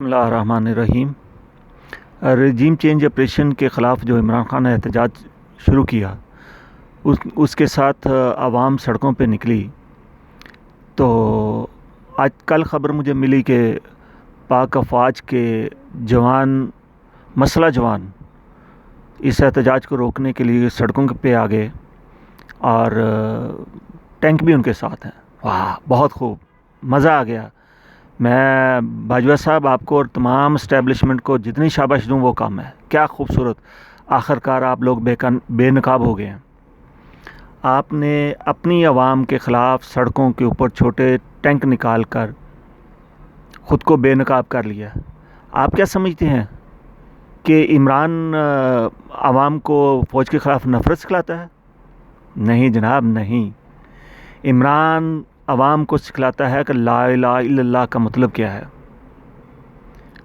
بسم اللہ الرحمن الرحیم۔ رجیم چینج آپریشن کے خلاف جو عمران خان نے احتجاج شروع کیا، اس کے ساتھ عوام سڑکوں پہ نکلی۔ تو آج کل خبر مجھے ملی کہ پاک افواج کے جوان، مسلح جوان، اس احتجاج کو روکنے کے لیے سڑکوں پہ آ گئے اور ٹینک بھی ان کے ساتھ ہیں۔ واہ، بہت خوب، مزہ آ گیا۔ میں باجوہ صاحب آپ کو اور تمام اسٹیبلشمنٹ کو جتنی شاباش دوں وہ کم ہے۔ کیا خوبصورت، آخر کار آپ لوگ بے نقاب ہو گئے ہیں۔ آپ نے اپنی عوام کے خلاف سڑکوں کے اوپر چھوٹے ٹینک نکال کر خود کو بے نقاب کر لیا۔ آپ کیا سمجھتے ہیں کہ عمران عوام کو فوج کے خلاف نفرت سکھلاتا ہے؟ نہیں جناب، نہیں۔ عمران عوام کو سکھلاتا ہے کہ لا الہ الا اللہ کا مطلب کیا ہے۔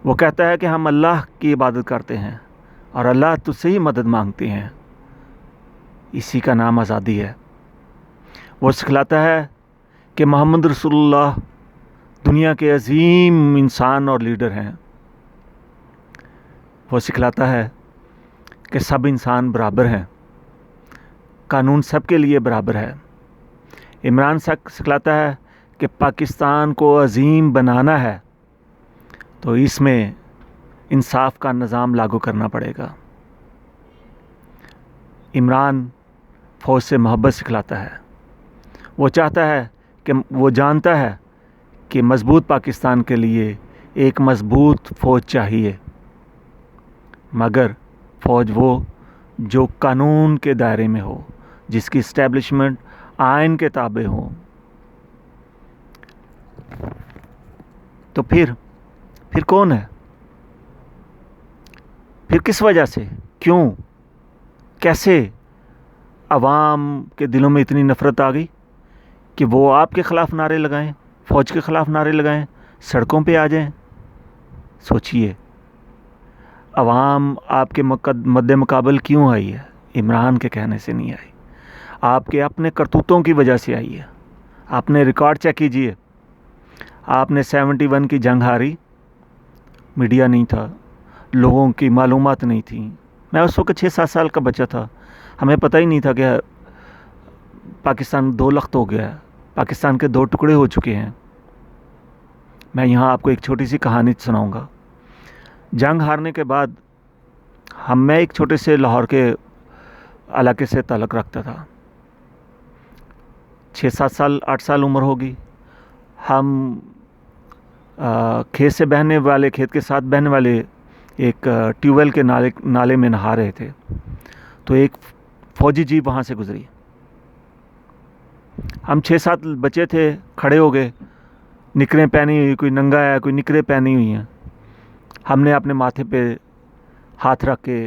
وہ کہتا ہے کہ ہم اللہ کی عبادت کرتے ہیں اور اللہ تجھ سے ہی مدد مانگتے ہیں۔ اسی کا نام آزادی ہے۔ وہ سکھلاتا ہے کہ محمد رسول اللہ دنیا کے عظیم انسان اور لیڈر ہیں۔ وہ سکھلاتا ہے کہ سب انسان برابر ہیں، قانون سب کے لیے برابر ہے۔ عمران سکھلاتا ہے کہ پاکستان کو عظیم بنانا ہے تو اس میں انصاف کا نظام لاگو کرنا پڑے گا۔ عمران فوج سے محبت سکھلاتا ہے۔ وہ چاہتا ہے کہ وہ جانتا ہے کہ مضبوط پاکستان کے لیے ایک مضبوط فوج چاہیے، مگر فوج وہ جو قانون کے دائرے میں ہو، جس کی اسٹیبلشمنٹ آئین کے تابع ہوں۔ تو پھر کون ہے؟ پھر کس وجہ سے، کیوں، کیسے عوام کے دلوں میں اتنی نفرت آ گئی کہ وہ آپ کے خلاف نعرے لگائیں، فوج کے خلاف نعرے لگائیں، سڑکوں پہ آ جائیں؟ سوچئے، عوام آپ کے مد مقابل کیوں آئی ہے؟ عمران کے کہنے سے نہیں آئی، آپ کے اپنے کرتوتوں کی وجہ سے آئی ہے۔ آپ نے ریکارڈ چیک کیجئے، آپ نے 71 کی جنگ ہاری، میڈیا نہیں تھا، لوگوں کی معلومات نہیں تھیں۔ میں اس وقت 6-7 سال کا بچہ تھا، ہمیں پتہ ہی نہیں تھا کہ پاکستان 2 لخت ہو گیا ہے، پاکستان کے 2 ٹکڑے ہو چکے ہیں۔ میں یہاں آپ کو ایک چھوٹی سی کہانی سناؤں گا۔ جنگ ہارنے کے بعد میں ایک چھوٹے سے لاہور کے علاقے سے تعلق رکھتا تھا۔ 6-7 سال 8 سال عمر ہوگی۔ ہم کھیت کے ساتھ بہنے والے ایک ٹیوب ویل کے نالے میں نہا رہے تھے، تو ایک فوجی جیپ وہاں سے گزری۔ ہم 6-7 بچے تھے، کھڑے ہو گئے، نکریں پہنی ہوئی، کوئی ننگا ہے، کوئی نکریں پہنی ہوئی ہیں۔ ہم نے اپنے ماتھے پہ ہاتھ رکھ کے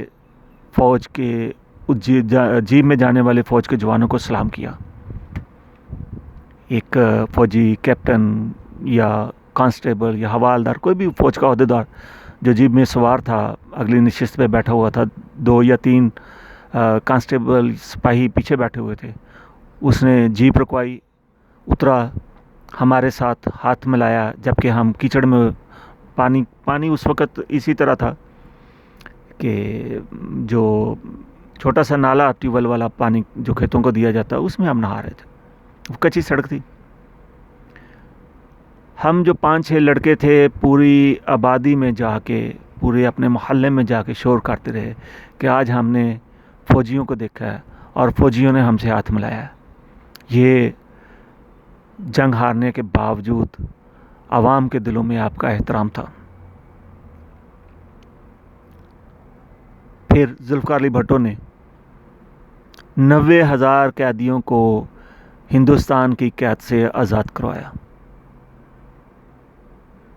فوج کے جیپ میں جانے والے فوج کے جوانوں کو سلام کیا۔ ایک فوجی کیپٹن یا کانسٹیبل یا حوالدار، کوئی بھی فوج کا عہدیدار جو جیپ میں سوار تھا، اگلی نشست پہ بیٹھا ہوا تھا، 2 یا 3 کانسٹیبل سپاہی پیچھے بیٹھے ہوئے تھے، اس نے جیپ رکوائی، اترا، ہمارے ساتھ ہاتھ ملایا، جبکہ ہم کیچڑ میں پانی اس وقت اسی طرح تھا کہ جو چھوٹا سا نالا ٹیوب ویل والا پانی جو کھیتوں کو دیا جاتا، اس میں ہم نہا رہے تھے۔ وہ کچی سڑک تھی۔ ہم جو 5-6 لڑکے تھے، پوری آبادی میں جا کے، پورے اپنے محلے میں جا کے شور کرتے رہے کہ آج ہم نے فوجیوں کو دیکھا ہے اور فوجیوں نے ہم سے ہاتھ ملایا ہے۔ یہ جنگ ہارنے کے باوجود عوام کے دلوں میں آپ کا احترام تھا۔ پھر ذوالفقار علی بھٹو نے 90,000 قیدیوں کو ہندوستان کی قید سے آزاد کروایا۔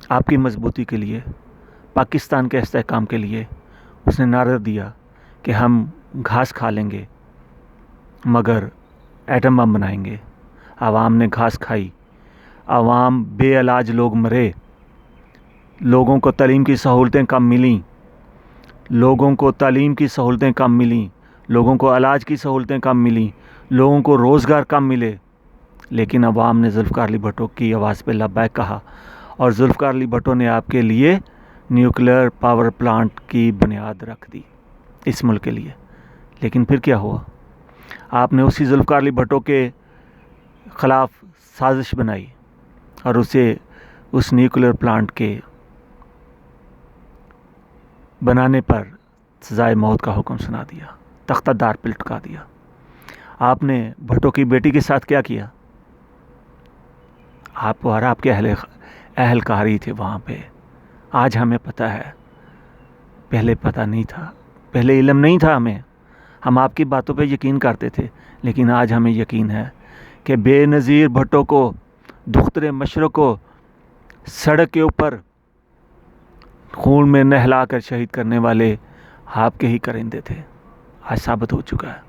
آپ کی مضبوطی کے لیے، پاکستان کے استحکام کے لیے اس نے نعرہ دیا کہ ہم گھاس کھا لیں گے مگر ایٹم بم بنائیں گے۔ عوام نے گھاس کھائی، عوام بے علاج لوگ مرے، لوگوں کو تعلیم کی سہولتیں کم ملیں، لوگوں کو تعلیم کی سہولتیں کم ملیں، لوگوں کو علاج کی سہولتیں کم ملیں، لوگوں کو روزگار کم ملے، لیکن عوام نے ذوالفقار علی بھٹو کی آواز پہ لبیک کہا، اور ذوالفقار علی بھٹو نے آپ کے لیے نیوکلیئر پاور پلانٹ کی بنیاد رکھ دی اس ملک کے لیے. لیکن پھر کیا ہوا؟ آپ نے اسی ذوالفقار علی بھٹو کے خلاف سازش بنائی اور اسے اس نیوکلیئر پلانٹ کے بنانے پر سزائے موت کا حکم سنا دیا، تختہ دار پہ لٹکا دیا. آپ نے بھٹو کی بیٹی کے ساتھ کیا کیا؟ آپ اور آپ کے اہلکار ہی تھے وہاں پہ. آج ہمیں پتہ ہے، پہلے پتہ نہیں تھا، پہلے علم نہیں تھا ہمیں. ہم آپ کی باتوں پہ یقین کرتے تھے، لیکن آج ہمیں یقین ہے کہ بے نظیر بھٹو کو، دختر مشرق کو سڑک کے اوپر خون میں نہلا کر شہید کرنے والے آپ کے ہی کرندے تھے. آج ثابت ہو چکا ہے.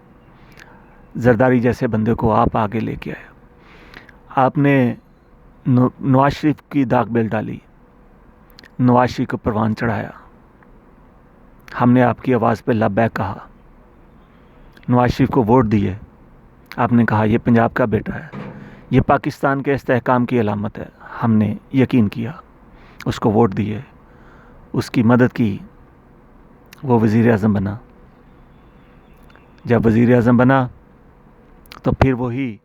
زرداری جیسے بندے کو آپ آگے لے کے آئے. آپ نے نواز شریف کی داغ بیل ڈالی، نواز شریف کو پروان چڑھایا. ہم نے آپ کی آواز پہ لبیک کہا، نواز شریف کو ووٹ دیے. آپ نے کہا یہ پنجاب کا بیٹا ہے، یہ پاکستان کے استحکام کی علامت ہے. ہم نے یقین کیا، اس کو ووٹ دیے، اس کی مدد کی. وہ وزیر اعظم بنا. جب وزیر اعظم بنا تو پھر وہی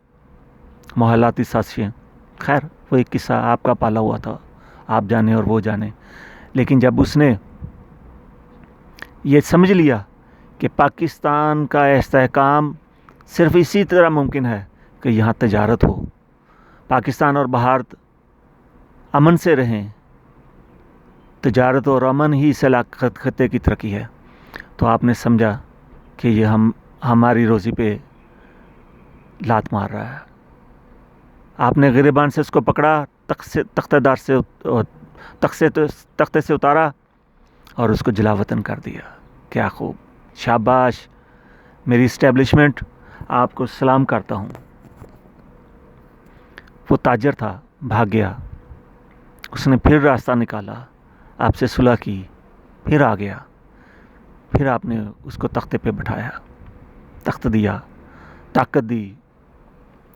محلاتی سازشیں. خیر وہ ایک قصہ آپ کا پالا ہوا تھا، آپ جانے اور وہ جانے. لیکن جب اس نے یہ سمجھ لیا کہ پاکستان کا استحکام صرف اسی طرح ممکن ہے کہ یہاں تجارت ہو، پاکستان اور بھارت امن سے رہیں، تجارت اور امن ہی اس خطے کی ترقی ہے، تو آپ نے سمجھا کہ یہ ہماری روزی پہ لات مار رہا ہے. آپ نے گریبان سے اس کو پکڑا، تختے سے اتارا اور اس کو جلا وطن کر دیا. کیا خوب، شاباش. میری اسٹیبلشمنٹ آپ کو سلام کرتا ہوں. وہ تاجر تھا، بھاگ گیا. اس نے پھر راستہ نکالا، آپ سے صلح کی، پھر آ گیا. پھر آپ نے اس کو تختے پہ بٹھایا، تخت دیا، طاقت دی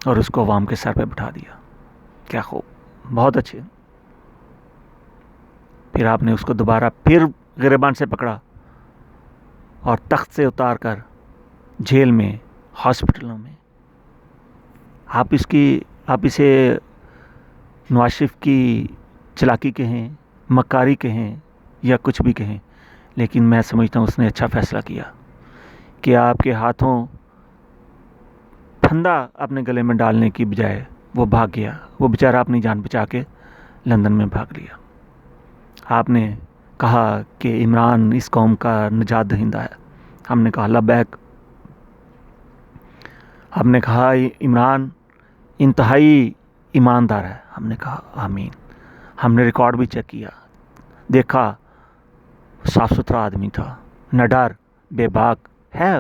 اور اس کو عوام کے سر پہ بٹھا دیا. کیا خوب، بہت اچھے. پھر آپ نے اس کو دوبارہ پھر گریبان سے پکڑا اور تخت سے اتار کر جیل میں، ہاسپٹلوں میں. آپ اسے نواز شریف کی چلاکی کہیں، مکاری کہیں یا کچھ بھی کہیں، لیکن میں سمجھتا ہوں اس نے اچھا فیصلہ کیا کہ آپ کے ہاتھوں پھندا اپنے گلے میں ڈالنے کی بجائے وہ بھاگ گیا. وہ بیچارہ اپنی جان بچا کے لندن میں بھاگ لیا. آپ نے کہا کہ عمران اس قوم کا نجات دہندہ ہے. ہم نے کہا لبیک. ہم نے کہا عمران انتہائی ایماندار ہے. ہم نے کہا آمین. ہم نے ریکارڈ بھی چیک کیا، دیکھا صاف ستھرا آدمی تھا، نڈر، بے باک ہے.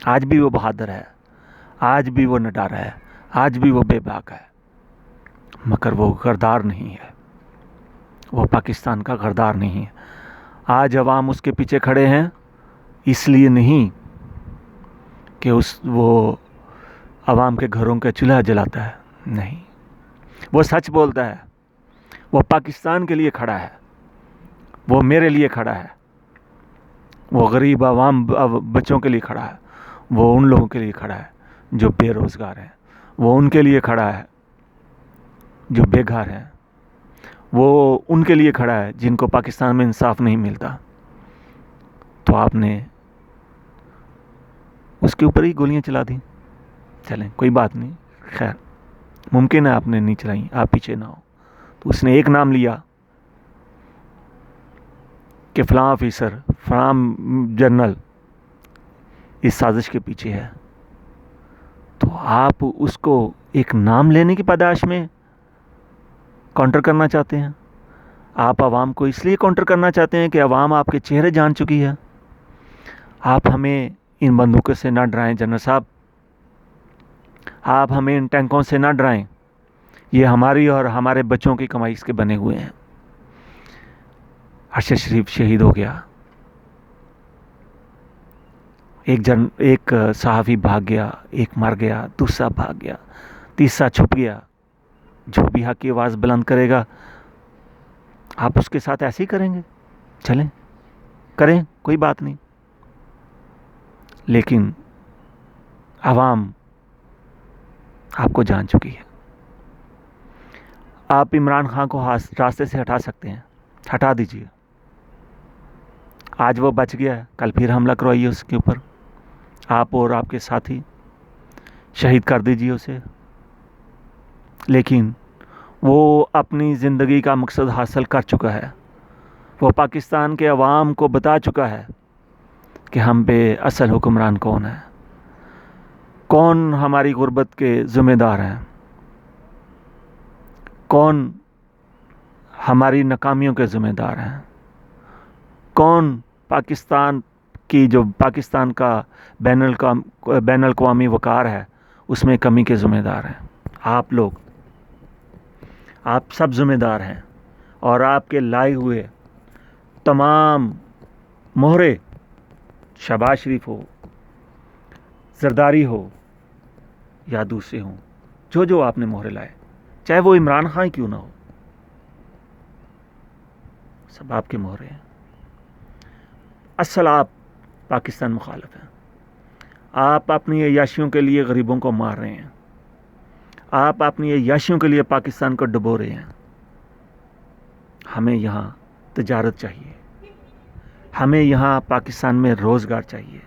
آج بھی وہ بہادر ہے، آج بھی وہ نڈر ہے، آج بھی وہ بے باک ہے. مگر وہ غدار نہیں ہے، وہ پاکستان کا غدار نہیں ہے. آج عوام اس کے پیچھے کھڑے ہیں اس لیے نہیں کہ وہ عوام کے گھروں کا چولہا جلاتا ہے، نہیں، وہ سچ بولتا ہے. وہ پاکستان کے لیے کھڑا ہے، وہ میرے لیے کھڑا ہے، وہ غریب عوام بچوں کے لیے کھڑا ہے، وہ ان لوگوں کے لیے کھڑا ہے جو بے روزگار ہیں، وہ ان کے لیے کھڑا ہے جو بے گھر ہیں، وہ ان کے لیے کھڑا ہے جن کو پاکستان میں انصاف نہیں ملتا. تو آپ نے اس کے اوپر ہی گولیاں چلا دیں. چلیں کوئی بات نہیں، خیر ممکن ہے آپ نے نہیں چلائیں، آپ پیچھے نہ ہو. تو اس نے ایک نام لیا کہ فلاں آفیسر، فلاں جنرل اس سازش کے پیچھے ہے. تو آپ اس کو ایک نام لینے کی پاداش میں کاؤنٹر کرنا چاہتے ہیں. آپ عوام کو اس لیے کاؤنٹر کرنا چاہتے ہیں کہ عوام آپ کے چہرے جان چکی ہے. آپ ہمیں ان بندوقوں سے نہ ڈرائیں جنرل صاحب، آپ ہمیں ان ٹینکوں سے نہ ڈرائیں. یہ ہماری اور ہمارے بچوں کی کمائی کے بنے ہوئے ہیں. ارشد شریف شہید ہو گیا، ایک صحافی بھاگ گیا، ایک مر گیا، دوسرا بھاگ گیا، تیسرا چھپ گیا. جو بھی حق کی آواز بلند کرے گا آپ اس کے ساتھ ایسے ہی کریں گے؟ چلیں کریں، کوئی بات نہیں، لیکن عوام آپ کو جان چکی ہے۔ آپ عمران خان کو راستے سے ہٹا سکتے ہیں، ہٹا دیجیے۔ آج وہ بچ گیا ہے، کل پھر حملہ کروائیے اس کے اوپر، آپ اور آپ کے ساتھی شہید کر دیجیے اسے، لیکن وہ اپنی زندگی کا مقصد حاصل کر چکا ہے۔ وہ پاکستان کے عوام کو بتا چکا ہے کہ ہم پہ اصل حکمران کون ہے، کون ہماری غربت کے ذمہ دار ہیں، کون ہماری ناکامیوں کے ذمہ دار ہیں، کون پاکستان کا بین الاقوامی وقار ہے اس میں کمی کے ذمہ دار ہیں۔ آپ لوگ، آپ سب ذمہ دار ہیں، اور آپ کے لائے ہوئے تمام مہرے، شہباز شریف ہو، زرداری ہو یا دوسرے ہوں، جو آپ نے مہرے لائے، چاہے وہ عمران خان کیوں نہ ہو، سب آپ کے مہرے ہیں۔ اصل آپ پاکستان مخالف ہیں۔ آپ اپنی عیاشیوں کے لیے غریبوں کو مار رہے ہیں، آپ اپنی عیاشیوں کے لیے پاکستان کو ڈبو رہے ہیں۔ ہمیں یہاں تجارت چاہیے، ہمیں یہاں پاکستان میں روزگار چاہیے،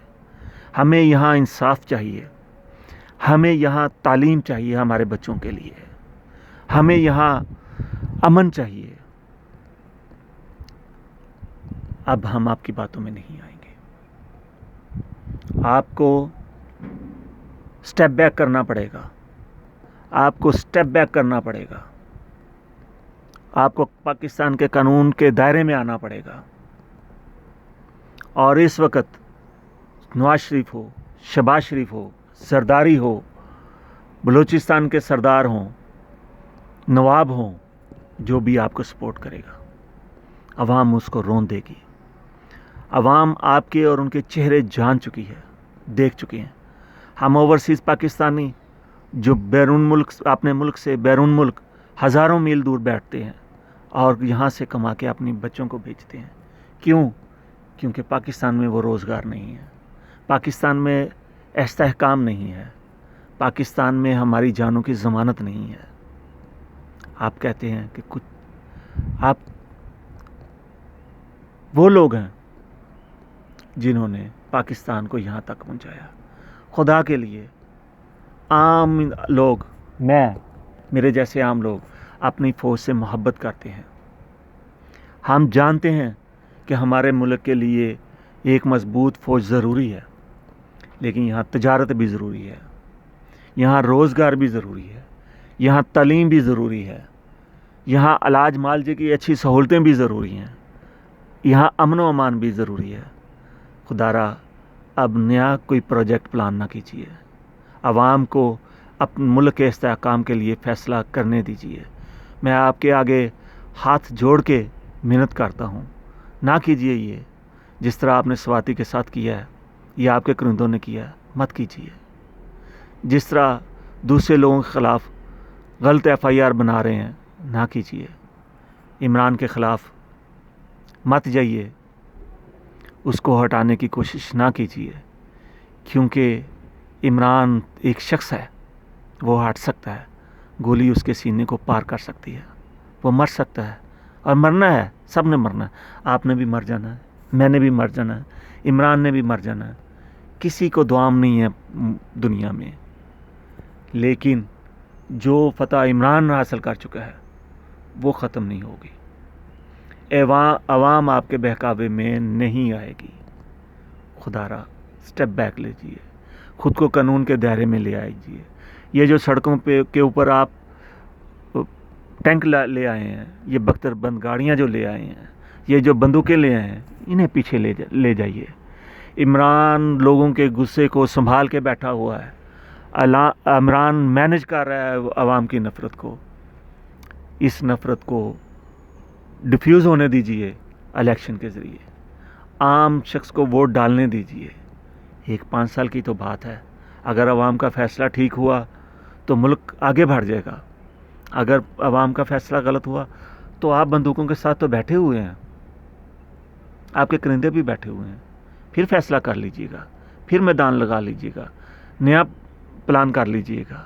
ہمیں یہاں انصاف چاہیے، ہمیں یہاں تعلیم چاہیے ہمارے بچوں کے لیے، ہمیں یہاں امن چاہیے۔ اب ہم آپ کی باتوں میں نہیں آئیں گے۔ آپ کو سٹیپ بیک کرنا پڑے گا، آپ کو سٹیپ بیک کرنا پڑے گا، آپ کو پاکستان کے قانون کے دائرے میں آنا پڑے گا۔ اور اس وقت نواز شریف ہو، شہباز شریف ہو، زرداری ہو، بلوچستان کے سردار ہوں، نواب ہوں، جو بھی آپ کو سپورٹ کرے گا، عوام اس کو رون دے گی۔ عوام آپ کے اور ان کے چہرے جان چکی ہے، دیکھ چکے ہیں۔ ہم اوورسیز پاکستانی جو بیرون ملک، اپنے ملک سے بیرون ملک ہزاروں میل دور بیٹھتے ہیں اور یہاں سے کما کے اپنی بچوں کو بھیجتے ہیں، کیوں؟ کیونکہ پاکستان میں وہ روزگار نہیں ہے، پاکستان میں استحکام نہیں ہے، پاکستان میں ہماری جانوں کی ضمانت نہیں ہے۔ آپ کہتے ہیں کہ آپ وہ لوگ ہیں جنہوں نے پاکستان کو یہاں تک پہنچایا۔ خدا کے لیے عام لوگ، میرے جیسے عام لوگ اپنی فوج سے محبت کرتے ہیں۔ ہم جانتے ہیں کہ ہمارے ملک کے لیے ایک مضبوط فوج ضروری ہے، لیکن یہاں تجارت بھی ضروری ہے، یہاں روزگار بھی ضروری ہے، یہاں تعلیم بھی ضروری ہے، یہاں علاج معالجے کی اچھی سہولتیں بھی ضروری ہیں، یہاں امن و امان بھی ضروری ہے۔ خدا را اب نیا کوئی پروجیکٹ پلان نہ کیجیے، عوام کو اپنے ملک کے استحکام کے لیے فیصلہ کرنے دیجیے۔ میں آپ کے آگے ہاتھ جوڑ کے محنت کرتا ہوں، نہ کیجیے یہ جس طرح آپ نے سواتی کے ساتھ کیا ہے یا آپ کے کرندوں نے کیا ہے، مت کیجیے۔ جس طرح دوسرے لوگوں کے خلاف غلط FIR بنا رہے ہیں، نہ کیجیے۔ عمران کے خلاف مت جائیے، اس کو ہٹانے کی کوشش نہ کیجیے، کیونکہ عمران ایک شخص ہے، وہ ہٹ سکتا ہے، گولی اس کے سینے کو پار کر سکتی ہے، وہ مر سکتا ہے، اور مرنا ہے، سب نے مرنا ہے۔ آپ نے بھی مر جانا ہے، میں نے بھی مر جانا ہے، عمران نے بھی مر جانا ہے، کسی کو دوام نہیں ہے دنیا میں، لیکن جو فتح عمران حاصل کر چکا ہے وہ ختم نہیں ہوگی۔ عوام آپ کے بہکاوے میں نہیں آئے گی۔ خدا را سٹیپ بیک لیجیے، خود کو قانون کے دائرے میں لے آئیے۔ یہ جو سڑکوں کے اوپر آپ ٹینک لے آئے ہیں، یہ بختر بند گاڑیاں جو لے آئے ہیں، یہ جو بندوقیں لے آئے ہیں، انہیں پیچھے لے جائیے۔ عمران لوگوں کے غصے کو سنبھال کے بیٹھا ہوا ہے، عمران مینج کر رہا ہے عوام کی نفرت کو۔ اس نفرت کو ڈیفیوز ہونے دیجیے الیکشن کے ذریعے، عام شخص کو ووٹ ڈالنے دیجیے۔ 5 سال کی تو بات ہے، اگر عوام کا فیصلہ ٹھیک ہوا تو ملک آگے بڑھ جائے گا، اگر عوام کا فیصلہ غلط ہوا تو آپ بندوقوں کے ساتھ تو بیٹھے ہوئے ہیں، آپ کے کرندے بھی بیٹھے ہوئے ہیں، پھر فیصلہ کر لیجئے گا، پھر میدان لگا لیجئے گا، نیا پلان کر لیجئے گا،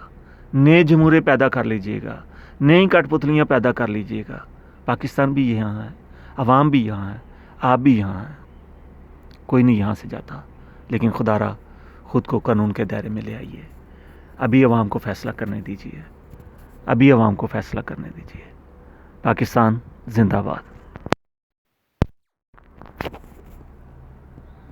نئے جمہورے پیدا کر لیجئے گا، نئی کٹ پتلیاں پیدا کر لیجئے گا۔ پاکستان بھی یہاں ہے، عوام بھی یہاں ہے، آپ بھی یہاں ہیں، کوئی نہیں یہاں سے جاتا، لیکن خدا را خود کو قانون کے دائرے میں لے آئیے۔ ابھی عوام کو فیصلہ کرنے دیجیے، ابھی عوام کو فیصلہ کرنے دیجیے۔ پاکستان زندہ باد۔